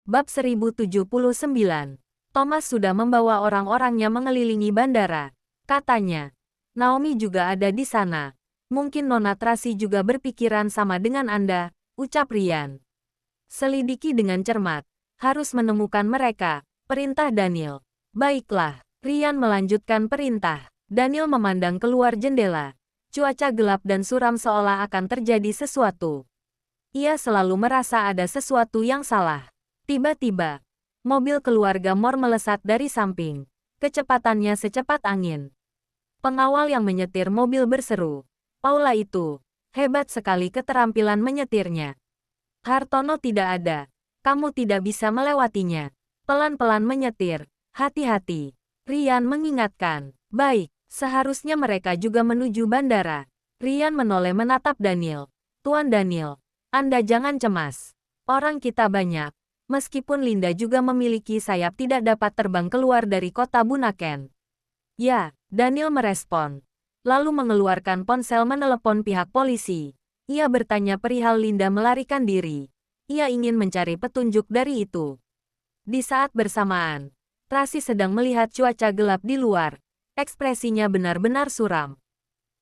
Bab 1079. Thomas sudah membawa orang-orangnya mengelilingi bandara. Katanya, Naomi juga ada di sana. Mungkin Nona Tracy juga berpikiran sama dengan Anda, ucap Ryan. Selidiki dengan cermat. Harus menemukan mereka, perintah Daniel. Baiklah, Ryan melanjutkan perintah. Daniel memandang keluar jendela. Cuaca gelap dan suram seolah akan terjadi sesuatu. Ia selalu merasa ada sesuatu yang salah. Tiba-tiba, mobil keluarga Moore melesat dari samping. Kecepatannya secepat angin. Pengawal yang menyetir mobil berseru, "Paula itu, hebat sekali keterampilan menyetirnya. Hartono tidak ada. Kamu tidak bisa melewatinya. Pelan-pelan menyetir, hati-hati." Ryan mengingatkan, "Baik, seharusnya mereka juga menuju bandara." Ryan menoleh menatap Daniel. "Tuan Daniel, Anda jangan cemas. Orang kita banyak. Meskipun Linda juga memiliki sayap tidak dapat terbang keluar dari kota Bunaken." "Ya," Daniel merespon. Lalu mengeluarkan ponsel menelepon pihak polisi. Ia bertanya perihal Linda melarikan diri. Ia ingin mencari petunjuk dari itu. Di saat bersamaan, Tracy sedang melihat cuaca gelap di luar. Ekspresinya benar-benar suram.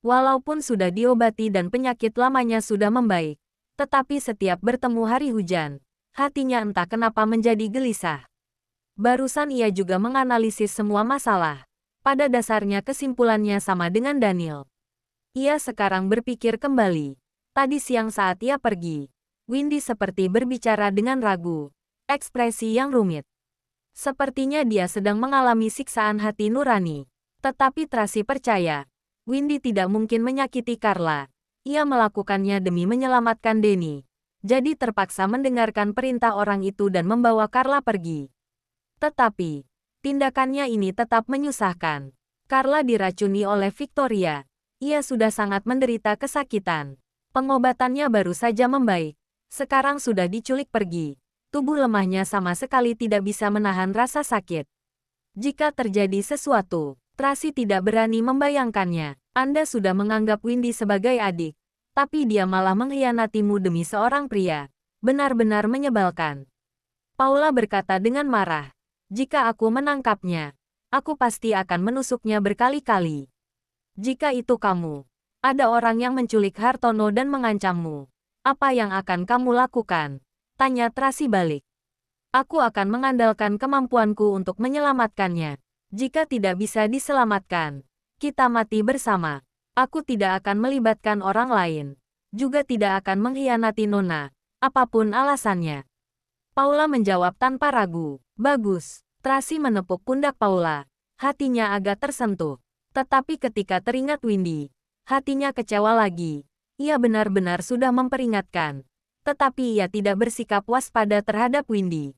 Walaupun sudah diobati dan penyakit lamanya sudah membaik, tetapi setiap bertemu hari hujan, hatinya entah kenapa menjadi gelisah. Barusan ia juga menganalisis semua masalah. Pada dasarnya kesimpulannya sama dengan Daniel. Ia sekarang berpikir kembali. Tadi siang saat ia pergi, Windy seperti berbicara dengan ragu. Ekspresi yang rumit. Sepertinya dia sedang mengalami siksaan hati nurani. Tetapi Tracy percaya, Windy tidak mungkin menyakiti Carla. Ia melakukannya demi menyelamatkan Denny. Jadi terpaksa mendengarkan perintah orang itu dan membawa Carla pergi. Tetapi, tindakannya ini tetap menyusahkan. Carla diracuni oleh Victoria. Ia sudah sangat menderita kesakitan. Pengobatannya baru saja membaik. Sekarang sudah diculik pergi. Tubuh lemahnya sama sekali tidak bisa menahan rasa sakit. Jika terjadi sesuatu, Tracy tidak berani membayangkannya. Anda sudah menganggap Windy sebagai adik. Tapi dia malah mengkhianatimu demi seorang pria. Benar-benar menyebalkan. Paula berkata dengan marah. "Jika aku menangkapnya, aku pasti akan menusuknya berkali-kali." "Jika itu kamu, ada orang yang menculik Hartono dan mengancammu. Apa yang akan kamu lakukan?" tanya Tracy balik. "Aku akan mengandalkan kemampuanku untuk menyelamatkannya. Jika tidak bisa diselamatkan, kita mati bersama. Aku tidak akan melibatkan orang lain. Juga tidak akan mengkhianati Nona, apapun alasannya." Paula menjawab tanpa ragu. "Bagus." Tracy menepuk pundak Paula. Hatinya agak tersentuh. Tetapi ketika teringat Windy, hatinya kecewa lagi. Ia benar-benar sudah memperingatkan. Tetapi ia tidak bersikap waspada terhadap Windy.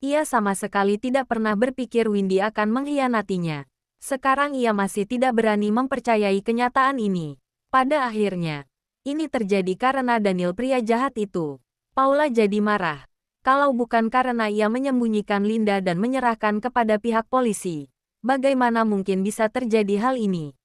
Ia sama sekali tidak pernah berpikir Windy akan mengkhianatinya. Sekarang ia masih tidak berani mempercayai kenyataan ini. Pada akhirnya, ini terjadi karena Daniel pria jahat itu. Paula jadi marah. Kalau bukan karena ia menyembunyikan Linda dan menyerahkan kepada pihak polisi, bagaimana mungkin bisa terjadi hal ini?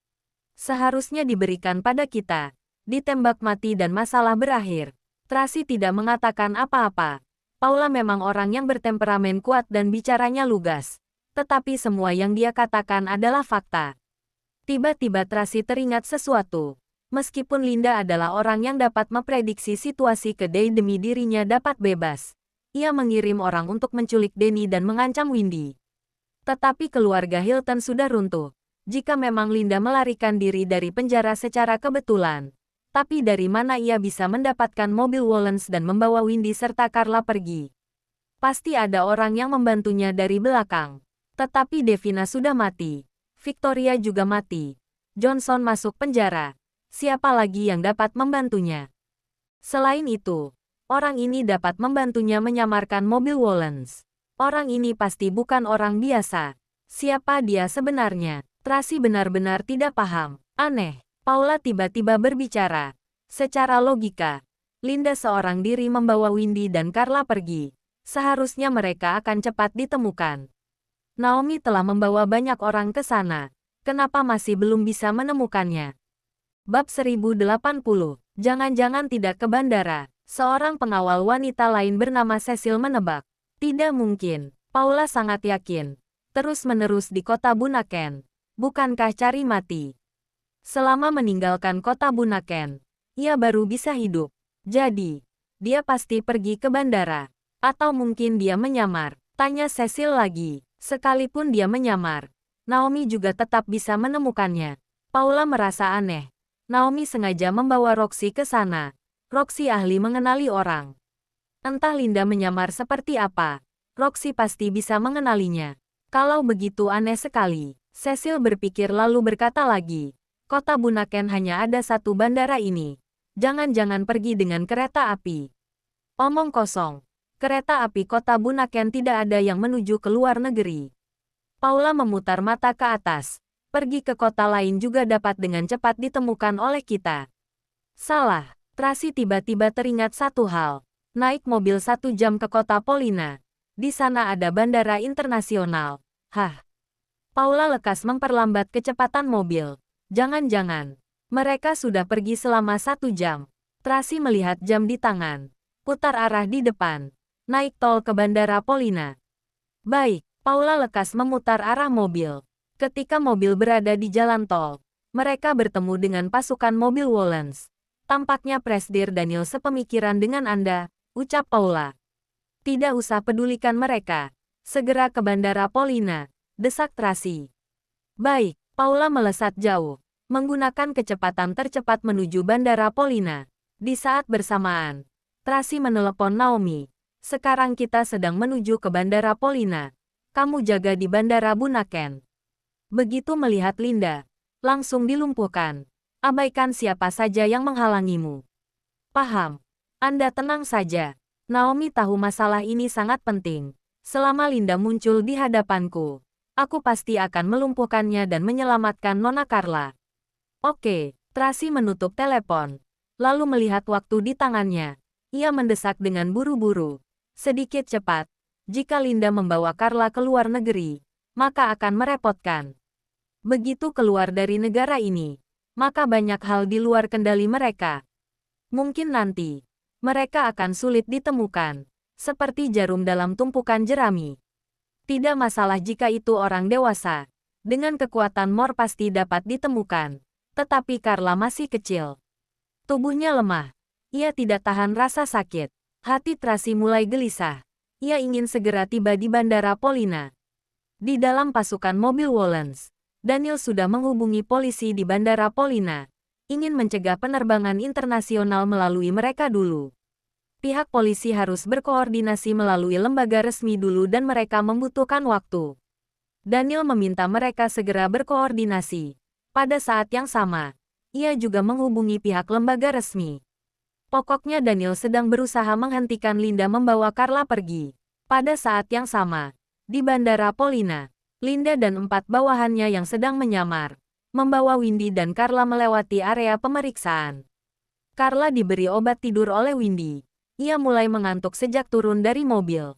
Seharusnya diberikan pada kita. Ditembak mati dan masalah berakhir. Tracy tidak mengatakan apa-apa. Paula memang orang yang bertemperamen kuat dan bicaranya lugas. Tetapi semua yang dia katakan adalah fakta. Tiba-tiba Tracy teringat sesuatu. Meskipun Linda adalah orang yang dapat memprediksi situasi kedai demi dirinya dapat bebas, ia mengirim orang untuk menculik Denny dan mengancam Windy. Tetapi keluarga Hilton sudah runtuh. Jika memang Linda melarikan diri dari penjara secara kebetulan, tapi dari mana ia bisa mendapatkan mobil Wollens dan membawa Windy serta Carla pergi? Pasti ada orang yang membantunya dari belakang. Tetapi Devina sudah mati. Victoria juga mati. Johnson masuk penjara. Siapa lagi yang dapat membantunya? Selain itu, orang ini dapat membantunya menyamarkan mobil Wollens. Orang ini pasti bukan orang biasa. Siapa dia sebenarnya? Tracy benar-benar tidak paham. Aneh. Paula tiba-tiba berbicara. Secara logika, Linda seorang diri membawa Windy dan Carla pergi. Seharusnya mereka akan cepat ditemukan. Naomi telah membawa banyak orang ke sana. Kenapa masih belum bisa menemukannya? Bab 1080. Jangan-jangan tidak ke bandara. Seorang pengawal wanita lain bernama Cecil menebak. Tidak mungkin. Paula sangat yakin. Terus-menerus di kota Bunaken. Bukankah cari mati? Selama meninggalkan kota Bunaken, ia baru bisa hidup. Jadi, dia pasti pergi ke bandara. Atau mungkin dia menyamar. Tanya Cecil lagi. Sekalipun dia menyamar, Naomi juga tetap bisa menemukannya. Paula merasa aneh. Naomi sengaja membawa Roxy ke sana. Roxy ahli mengenali orang. Entah Linda menyamar seperti apa, Roxy pasti bisa mengenalinya. Kalau begitu aneh sekali. Cecil berpikir lalu berkata lagi. Kota Bunaken hanya ada satu bandara ini. Jangan-jangan pergi dengan kereta api. Omong kosong. Kereta api kota Bunaken tidak ada yang menuju ke luar negeri. Paula memutar mata ke atas. Pergi ke kota lain juga dapat dengan cepat ditemukan oleh kita. Salah. Tracy tiba-tiba teringat satu hal. Naik mobil 1 jam ke kota Polina. Di sana ada bandara internasional. Hah. Paula lekas memperlambat kecepatan mobil. Jangan-jangan. Mereka sudah pergi selama 1 jam. Tracy melihat jam di tangan. Putar arah di depan. Naik tol ke bandara Polina. Baik, Paula lekas memutar arah mobil. Ketika mobil berada di jalan tol, mereka bertemu dengan pasukan mobil Wollens. Tampaknya Presdir Daniel sepemikiran dengan Anda, ucap Paula. Tidak usah pedulikan mereka. Segera ke bandara Polina, desak Tracy. Baik, Paula melesat jauh, menggunakan kecepatan tercepat menuju bandara Polina. Di saat bersamaan, Tracy menelepon Naomi. Sekarang kita sedang menuju ke bandara Polina. Kamu jaga di bandara Bunaken. Begitu melihat Linda, langsung dilumpuhkan. Abaikan siapa saja yang menghalangimu. Paham. Anda tenang saja. Naomi tahu masalah ini sangat penting. Selama Linda muncul di hadapanku, aku pasti akan melumpuhkannya dan menyelamatkan Nona Carla. Oke, Tracy menutup telepon. Lalu melihat waktu di tangannya. Ia mendesak dengan buru-buru. Sedikit cepat. Jika Linda membawa Carla ke luar negeri, maka akan merepotkan. Begitu keluar dari negara ini, maka banyak hal di luar kendali mereka. Mungkin nanti, mereka akan sulit ditemukan, seperti jarum dalam tumpukan jerami. Tidak masalah jika itu orang dewasa. Dengan kekuatan Mor pasti dapat ditemukan. Tetapi Carla masih kecil. Tubuhnya lemah. Ia tidak tahan rasa sakit. Hati Tracy mulai gelisah. Ia ingin segera tiba di bandara Polina. Di dalam pasukan mobil Wollens, Daniel sudah menghubungi polisi di bandara Polina. Ingin mencegah penerbangan internasional melalui mereka dulu. Pihak polisi harus berkoordinasi melalui lembaga resmi dulu dan mereka membutuhkan waktu. Daniel meminta mereka segera berkoordinasi. Pada saat yang sama, ia juga menghubungi pihak lembaga resmi. Pokoknya Daniel sedang berusaha menghentikan Linda membawa Carla pergi. Pada saat yang sama, di bandara Polina, Linda dan 4 bawahannya yang sedang menyamar, membawa Windy dan Carla melewati area pemeriksaan. Carla diberi obat tidur oleh Windy. Ia mulai mengantuk sejak turun dari mobil.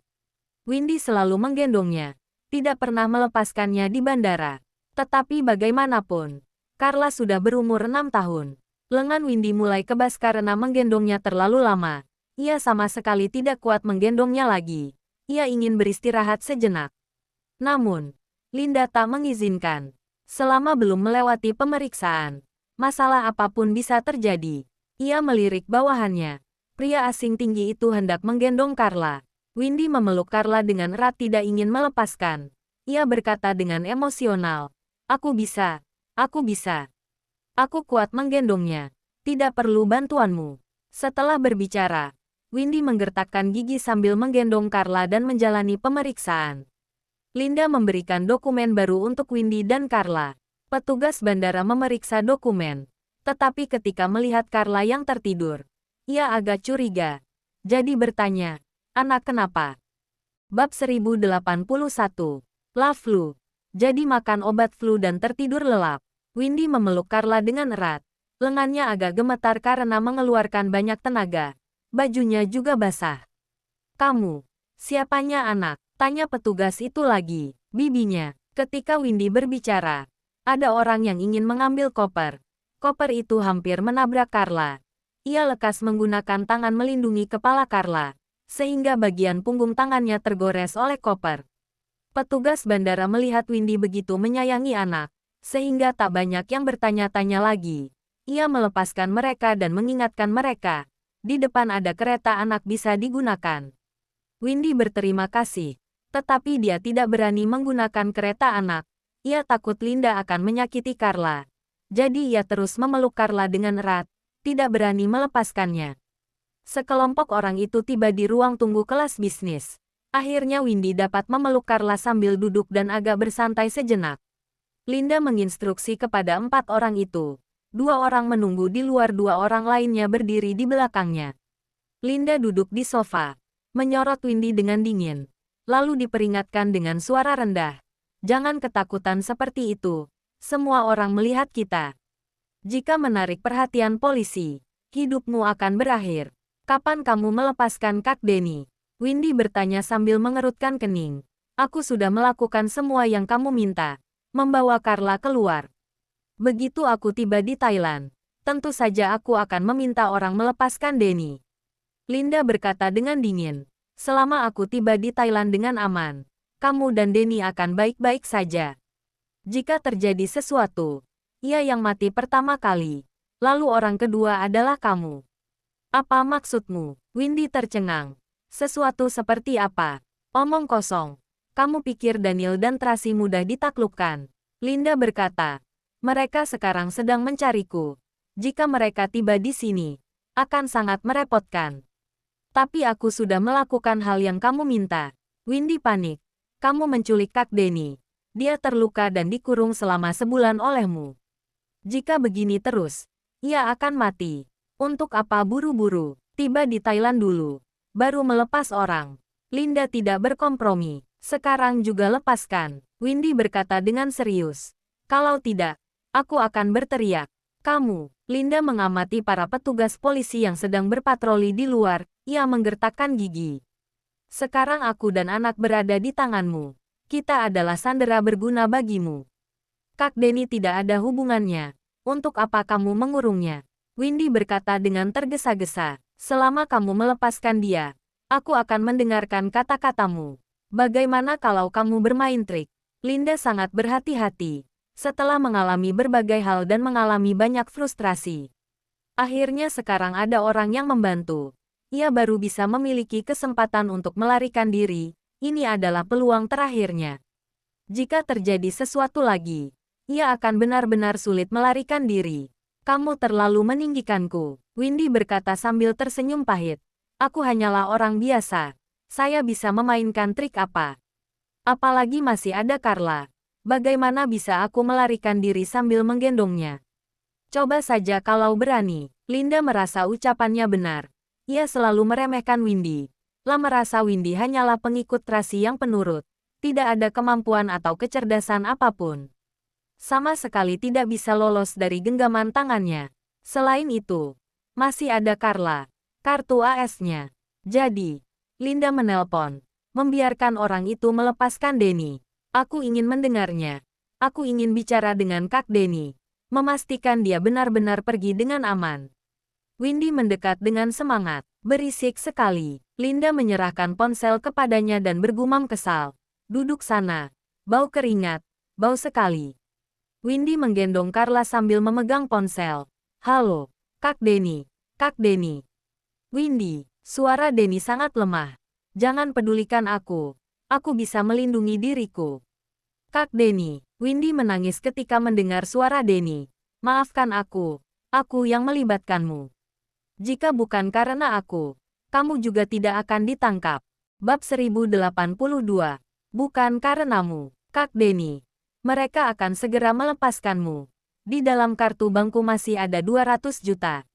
Windy selalu menggendongnya, tidak pernah melepaskannya di bandara. Tetapi bagaimanapun, Carla sudah berumur 6 tahun. Lengan Windy mulai kebas karena menggendongnya terlalu lama. Ia sama sekali tidak kuat menggendongnya lagi. Ia ingin beristirahat sejenak. Namun, Linda tak mengizinkan. Selama belum melewati pemeriksaan, masalah apapun bisa terjadi. Ia melirik bawahannya. Pria asing tinggi itu hendak menggendong Carla. Windy memeluk Carla dengan erat tidak ingin melepaskan. Ia berkata dengan emosional, "Aku bisa. Aku bisa. Aku kuat menggendongnya. Tidak perlu bantuanmu." Setelah berbicara, Windy menggertakkan gigi sambil menggendong Carla dan menjalani pemeriksaan. Linda memberikan dokumen baru untuk Windy dan Carla. Petugas bandara memeriksa dokumen. Tetapi ketika melihat Carla yang tertidur, ia agak curiga. Jadi bertanya, "Anak kenapa?" Bab 1081. La flu. Jadi makan obat flu dan tertidur lelap. Windy memeluk Carla dengan erat. Lengannya agak gemetar karena mengeluarkan banyak tenaga. Bajunya juga basah. "Kamu, siapanya anak?" tanya petugas itu lagi. Bibinya. Ketika Windy berbicara, ada orang yang ingin mengambil koper. Koper itu hampir menabrak Carla. Ia lekas menggunakan tangan melindungi kepala Carla. sehingga bagian punggung tangannya tergores oleh koper. Petugas bandara melihat Windy begitu menyayangi anak, sehingga tak banyak yang bertanya-tanya lagi. Ia melepaskan mereka dan mengingatkan mereka, di depan ada kereta anak bisa digunakan. Windy berterima kasih, tetapi dia tidak berani menggunakan kereta anak. Ia takut Linda akan menyakiti Carla. Jadi ia terus memeluk Carla dengan erat, tidak berani melepaskannya. Sekelompok orang itu tiba di ruang tunggu kelas bisnis. Akhirnya Windy dapat memeluk Carla sambil duduk dan agak bersantai sejenak. Linda menginstruksi kepada 4 orang itu. 2 orang menunggu di luar, 2 orang lainnya berdiri di belakangnya. Linda duduk di sofa, menyorot Windy dengan dingin. Lalu diperingatkan dengan suara rendah. Jangan ketakutan seperti itu. Semua orang melihat kita. Jika menarik perhatian polisi, hidupmu akan berakhir. Kapan kamu melepaskan Kak Denny? Windy bertanya sambil mengerutkan kening. Aku sudah melakukan semua yang kamu minta. Membawa Carla keluar. Begitu aku tiba di Thailand, tentu saja aku akan meminta orang melepaskan Denny. Linda berkata dengan dingin. Selama aku tiba di Thailand dengan aman, kamu dan Denny akan baik-baik saja. Jika terjadi sesuatu, ia yang mati pertama kali. Lalu orang kedua adalah kamu. Apa maksudmu? Windy tercengang. Sesuatu seperti apa? Omong kosong. Kamu pikir Daniel dan Tracy mudah ditaklukkan? Linda berkata. Mereka sekarang sedang mencariku. Jika mereka tiba di sini, akan sangat merepotkan. Tapi aku sudah melakukan hal yang kamu minta. Windy panik. Kamu menculik Kak Denny. Dia terluka dan dikurung selama sebulan olehmu. Jika begini terus, ia akan mati. Untuk apa buru-buru? Tiba di Thailand dulu. Baru melepas orang. Linda tidak berkompromi. Sekarang juga lepaskan. Windy berkata dengan serius. Kalau tidak, aku akan berteriak. Kamu. Linda mengamati para petugas polisi yang sedang berpatroli di luar. Ia menggertakkan gigi. Sekarang aku dan anak berada di tanganmu. Kita adalah sandera berguna bagimu. Kak Denny tidak ada hubungannya. Untuk apa kamu mengurungnya? Windy berkata dengan tergesa-gesa. Selama kamu melepaskan dia, aku akan mendengarkan kata-katamu. Bagaimana kalau kamu bermain trik? Linda sangat berhati-hati. Setelah mengalami berbagai hal dan mengalami banyak frustrasi. Akhirnya sekarang ada orang yang membantu. Ia baru bisa memiliki kesempatan untuk melarikan diri. Ini adalah peluang terakhirnya. Jika terjadi sesuatu lagi, ia akan benar-benar sulit melarikan diri. Kamu terlalu meninggikanku, Windy berkata sambil tersenyum pahit. Aku hanyalah orang biasa. Saya bisa memainkan trik apa? Apalagi masih ada Carla. Bagaimana bisa aku melarikan diri sambil menggendongnya? Coba saja kalau berani. Linda merasa ucapannya benar. Ia selalu meremehkan Windy. Lah merasa Windy hanyalah pengikut Tracy yang penurut. Tidak ada kemampuan atau kecerdasan apapun. Sama sekali tidak bisa lolos dari genggaman tangannya. Selain itu, masih ada Carla. Kartu AS-nya. Jadi, Linda menelpon. Membiarkan orang itu melepaskan Denny. Aku ingin mendengarnya. Aku ingin bicara dengan Kak Denny. Memastikan dia benar-benar pergi dengan aman. Windy mendekat dengan semangat. Berisik sekali. Linda menyerahkan ponsel kepadanya dan bergumam kesal. Duduk sana. Bau keringat. Bau sekali. Windy menggendong Carla sambil memegang ponsel. Halo, Kak Denny. Kak Denny. Windy, suara Denny sangat lemah. Jangan pedulikan aku. Aku bisa melindungi diriku. Kak Denny. Windy menangis ketika mendengar suara Denny. Maafkan aku. Aku yang melibatkanmu. Jika bukan karena aku, kamu juga tidak akan ditangkap. Bab 1082. Bukan karenamu, Kak Denny. Mereka akan segera melepaskanmu. Di dalam kartu bangku masih ada 200 juta.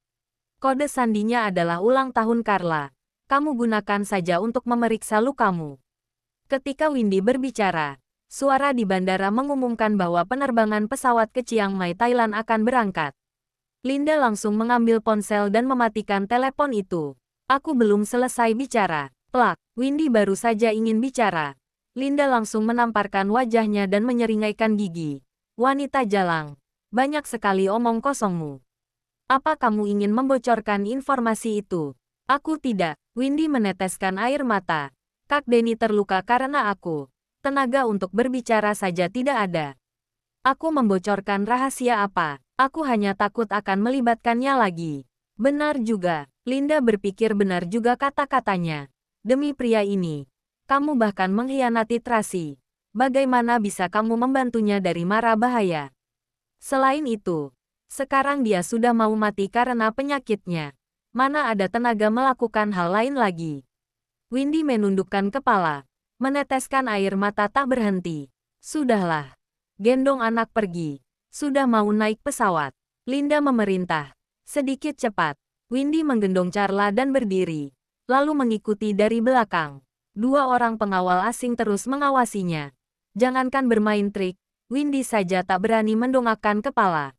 Kode sandinya adalah ulang tahun Carla. Kamu gunakan saja untuk memeriksa lukamu. Ketika Windy berbicara, suara di bandara mengumumkan bahwa penerbangan pesawat ke Chiang Mai, Thailand akan berangkat. Linda langsung mengambil ponsel dan mematikan telepon itu. Aku belum selesai bicara. Plak, Windy baru saja ingin bicara. Linda langsung menamparkan wajahnya dan menyeringaikan gigi. Wanita jalang. Banyak sekali omong kosongmu. Apa kamu ingin membocorkan informasi itu? Aku tidak. Windy meneteskan air mata. Kak Denny terluka karena aku. Tenaga untuk berbicara saja tidak ada. Aku membocorkan rahasia apa? Aku hanya takut akan melibatkannya lagi. Benar juga. Linda berpikir benar juga kata-katanya. Demi pria ini, kamu bahkan mengkhianati Tracy. Bagaimana bisa kamu membantunya dari mara bahaya? Selain itu, sekarang dia sudah mau mati karena penyakitnya. Mana ada tenaga melakukan hal lain lagi? Windy menundukkan kepala, meneteskan air mata tak berhenti. Sudahlah. Gendong anak pergi. Sudah mau naik pesawat. Linda memerintah. Sedikit cepat. Windy menggendong Carla dan berdiri. Lalu mengikuti dari belakang. Dua orang pengawal asing terus mengawasinya. Jangankan bermain trik, Windy saja tak berani mendongakkan kepala.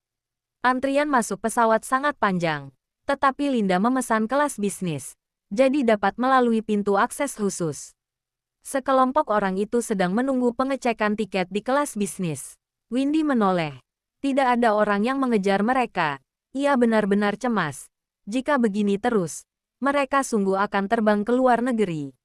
Antrian masuk pesawat sangat panjang. Tetapi Linda memesan kelas bisnis. Jadi dapat melalui pintu akses khusus. Sekelompok orang itu sedang menunggu pengecekan tiket di kelas bisnis. Windy menoleh. Tidak ada orang yang mengejar mereka. Ia benar-benar cemas. Jika begini terus, mereka sungguh akan terbang ke luar negeri.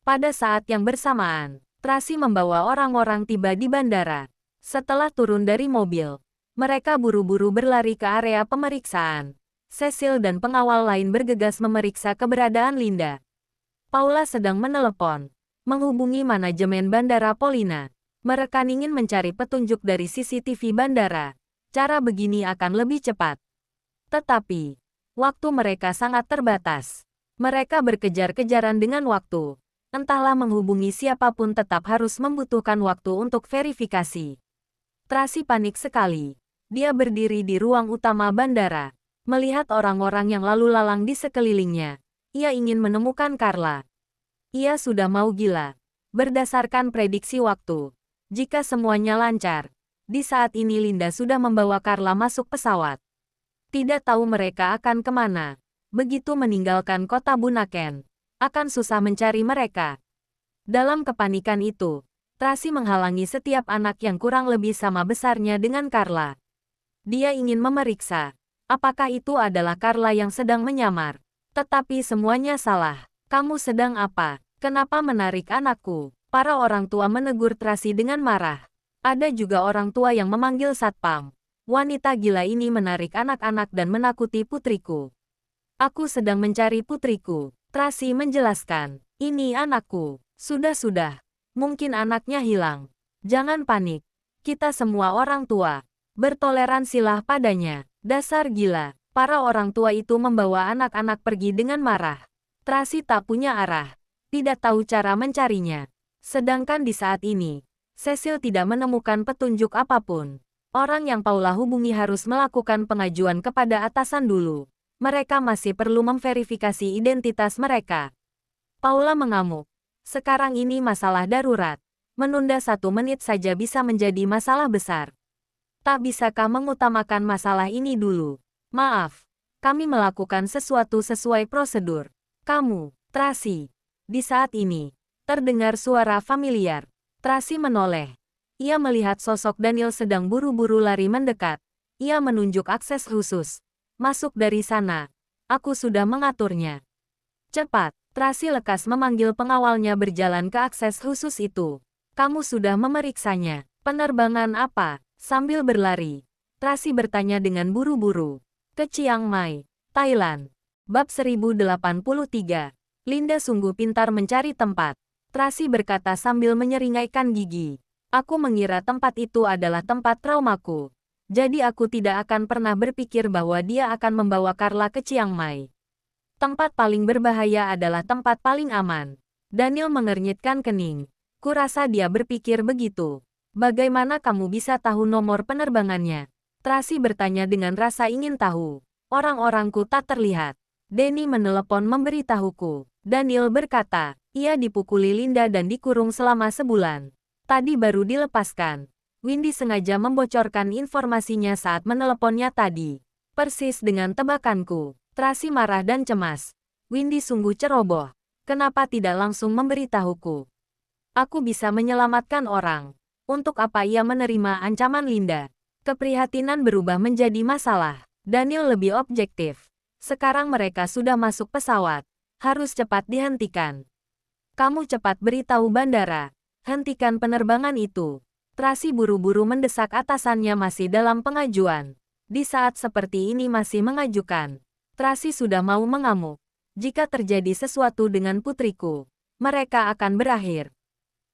Pada saat yang bersamaan, Tracy membawa orang-orang tiba di bandara. Setelah turun dari mobil, mereka buru-buru berlari ke area pemeriksaan. Cecil dan pengawal lain bergegas memeriksa keberadaan Linda. Paula sedang menelepon, menghubungi manajemen Bandara Polina. Mereka ingin mencari petunjuk dari CCTV bandara. Cara begini akan lebih cepat. Tetapi, waktu mereka sangat terbatas. Mereka berkejar-kejaran dengan waktu. Entahlah menghubungi siapapun tetap harus membutuhkan waktu untuk verifikasi. Tracy panik sekali. Dia berdiri di ruang utama bandara. Melihat orang-orang yang lalu lalang di sekelilingnya. Ia ingin menemukan Carla. Ia sudah mau gila. Berdasarkan prediksi waktu. Jika semuanya lancar, di saat ini Linda sudah membawa Carla masuk pesawat. Tidak tahu mereka akan kemana. Begitu meninggalkan kota Bunaken, akan susah mencari mereka. Dalam kepanikan itu, Tracy menghalangi setiap anak yang kurang lebih sama besarnya dengan Carla. Dia ingin memeriksa, apakah itu adalah Carla yang sedang menyamar. Tetapi semuanya salah. Kamu sedang apa? Kenapa menarik anakku? Para orang tua menegur Tracy dengan marah. Ada juga orang tua yang memanggil satpam. Wanita gila ini menarik anak-anak dan menakuti putriku. Aku sedang mencari putriku. Tracy menjelaskan. Ini anakku. Sudah. Mungkin anaknya hilang. Jangan panik. Kita semua orang tua. Bertoleransilah padanya. Dasar gila. Para orang tua itu membawa anak-anak pergi dengan marah. Tracy tak punya arah. Tidak tahu cara mencarinya. Sedangkan di saat ini, Cecil tidak menemukan petunjuk apapun. Orang yang Paula hubungi harus melakukan pengajuan kepada atasan dulu. Mereka masih perlu memverifikasi identitas mereka. Paula mengamuk. Sekarang ini masalah darurat. Menunda 1 menit saja bisa menjadi masalah besar. Tak bisakah mengutamakan masalah ini dulu? Maaf, kami melakukan sesuatu sesuai prosedur. Kamu, Tracy. Di saat ini, terdengar suara familiar. Tracy menoleh. Ia melihat sosok Daniel sedang buru-buru lari mendekat. Ia menunjuk akses khusus. Masuk dari sana. Aku sudah mengaturnya. Cepat. Tracy lekas memanggil pengawalnya berjalan ke akses khusus itu. Kamu sudah memeriksanya. Penerbangan apa? Sambil berlari, Tracy bertanya dengan buru-buru. Ke Chiang Mai, Thailand. Bab 1083. Linda sungguh pintar mencari tempat. Tracy berkata sambil menyeringaikan gigi. Aku mengira tempat itu adalah tempat traumaku. Jadi aku tidak akan pernah berpikir bahwa dia akan membawa Carla ke Chiang Mai. Tempat paling berbahaya adalah tempat paling aman. Daniel mengernyitkan kening. Kurasa dia berpikir begitu. Bagaimana kamu bisa tahu nomor penerbangannya? Tracy bertanya dengan rasa ingin tahu. Orang-orangku tak terlihat. Denny menelepon memberitahuku. Daniel berkata, ia dipukuli Linda dan dikurung selama sebulan. Tadi baru dilepaskan. Windy sengaja membocorkan informasinya saat meneleponnya tadi. Persis dengan tebakanku. Tracy marah dan cemas. Windy sungguh ceroboh. Kenapa tidak langsung memberitahuku? Aku bisa menyelamatkan orang. Untuk apa ia menerima ancaman Linda? Keprihatinan berubah menjadi masalah. Daniel lebih objektif. Sekarang mereka sudah masuk pesawat. Harus cepat dihentikan. Kamu cepat beritahu bandara. Hentikan penerbangan itu. Tracy buru-buru mendesak atasannya masih dalam pengajuan. Di saat seperti ini masih mengajukan. Tracy sudah mau mengamuk. Jika terjadi sesuatu dengan putriku, mereka akan berakhir.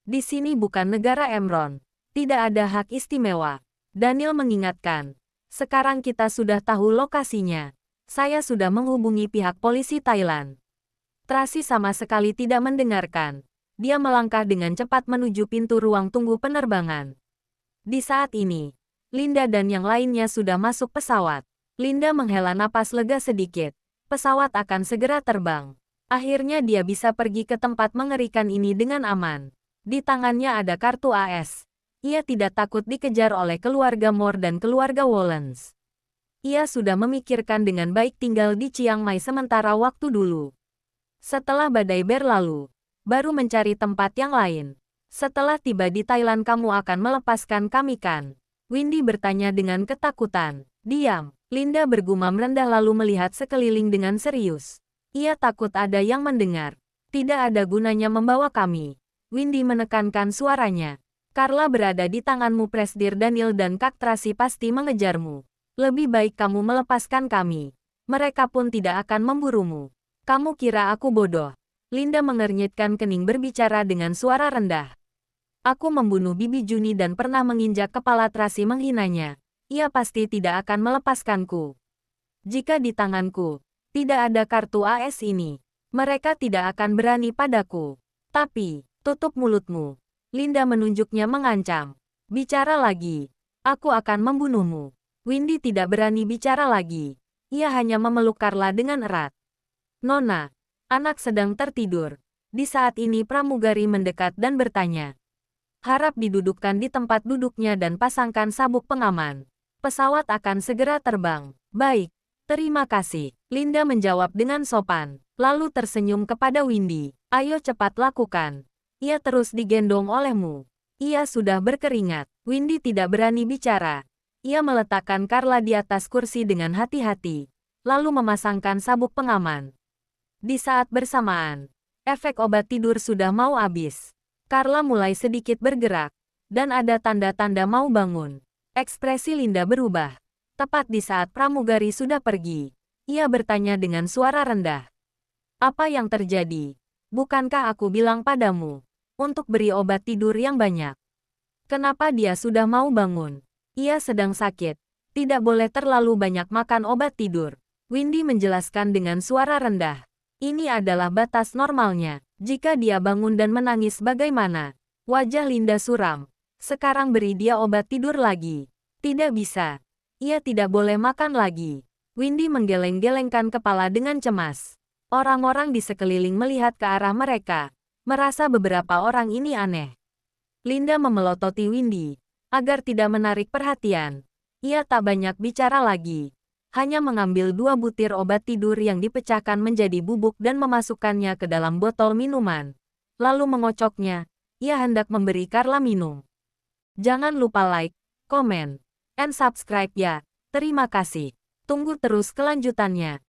Di sini bukan negara Emron. Tidak ada hak istimewa. Daniel mengingatkan. Sekarang kita sudah tahu lokasinya. Saya sudah menghubungi pihak polisi Thailand. Tracy sama sekali tidak mendengarkan. Dia melangkah dengan cepat menuju pintu ruang tunggu penerbangan. Di saat ini, Linda dan yang lainnya sudah masuk pesawat. Linda menghela napas lega sedikit. Pesawat akan segera terbang. Akhirnya dia bisa pergi ke tempat mengerikan ini dengan aman. Di tangannya ada kartu AS. Ia tidak takut dikejar oleh keluarga Moore dan keluarga Wollens. Ia sudah memikirkan dengan baik tinggal di Chiang Mai sementara waktu dulu. Setelah badai berlalu, baru mencari tempat yang lain. Setelah tiba di Thailand kamu akan melepaskan kami kan? Windy bertanya dengan ketakutan. Diam. Linda bergumam rendah lalu melihat sekeliling dengan serius. Ia takut ada yang mendengar. Tidak ada gunanya membawa kami. Windy menekankan suaranya. Carla berada di tanganmu, Presdir Daniel dan Kak Tracy pasti mengejarmu. Lebih baik kamu melepaskan kami. Mereka pun tidak akan memburumu. Kamu kira aku bodoh? Linda mengernyitkan kening berbicara dengan suara rendah. Aku membunuh Bibi Juni dan pernah menginjak kepala Tracy menghinanya. Ia pasti tidak akan melepaskanku. Jika di tanganku tidak ada kartu AS ini, mereka tidak akan berani padaku. Tapi, tutup mulutmu. Linda menunjuknya mengancam. Bicara lagi. Aku akan membunuhmu. Windy tidak berani bicara lagi. Ia hanya memeluk Carla dengan erat. Nona, anak sedang tertidur. Di saat ini pramugari mendekat dan bertanya. Harap didudukkan di tempat duduknya dan pasangkan sabuk pengaman. Pesawat akan segera terbang. Baik, terima kasih. Linda menjawab dengan sopan, lalu tersenyum kepada Windy. Ayo cepat lakukan. Ia terus digendong olehmu. Ia sudah berkeringat. Windy tidak berani bicara. Ia meletakkan Carla di atas kursi dengan hati-hati, lalu memasangkan sabuk pengaman. Di saat bersamaan, efek obat tidur sudah mau habis. Carla mulai sedikit bergerak, dan ada tanda-tanda mau bangun. Ekspresi Linda berubah. Tepat di saat pramugari sudah pergi, ia bertanya dengan suara rendah. Apa yang terjadi? Bukankah aku bilang padamu, untuk beri obat tidur yang banyak? Kenapa dia sudah mau bangun? Ia sedang sakit. Tidak boleh terlalu banyak makan obat tidur. Windy menjelaskan dengan suara rendah. Ini adalah batas normalnya. Jika dia bangun dan menangis bagaimana? Wajah Linda suram. Sekarang beri dia obat tidur lagi. Tidak bisa. Ia tidak boleh makan lagi. Windy menggeleng-gelengkan kepala dengan cemas. Orang-orang di sekeliling melihat ke arah mereka. Merasa beberapa orang ini aneh. Linda memelototi Windy agar tidak menarik perhatian. Ia tak banyak bicara lagi. Hanya mengambil 2 butir obat tidur yang dipecahkan menjadi bubuk dan memasukkannya ke dalam botol minuman. Lalu mengocoknya. Ia hendak memberi Carla minum. Jangan lupa like, comment, and subscribe ya. Terima kasih. Tunggu terus kelanjutannya.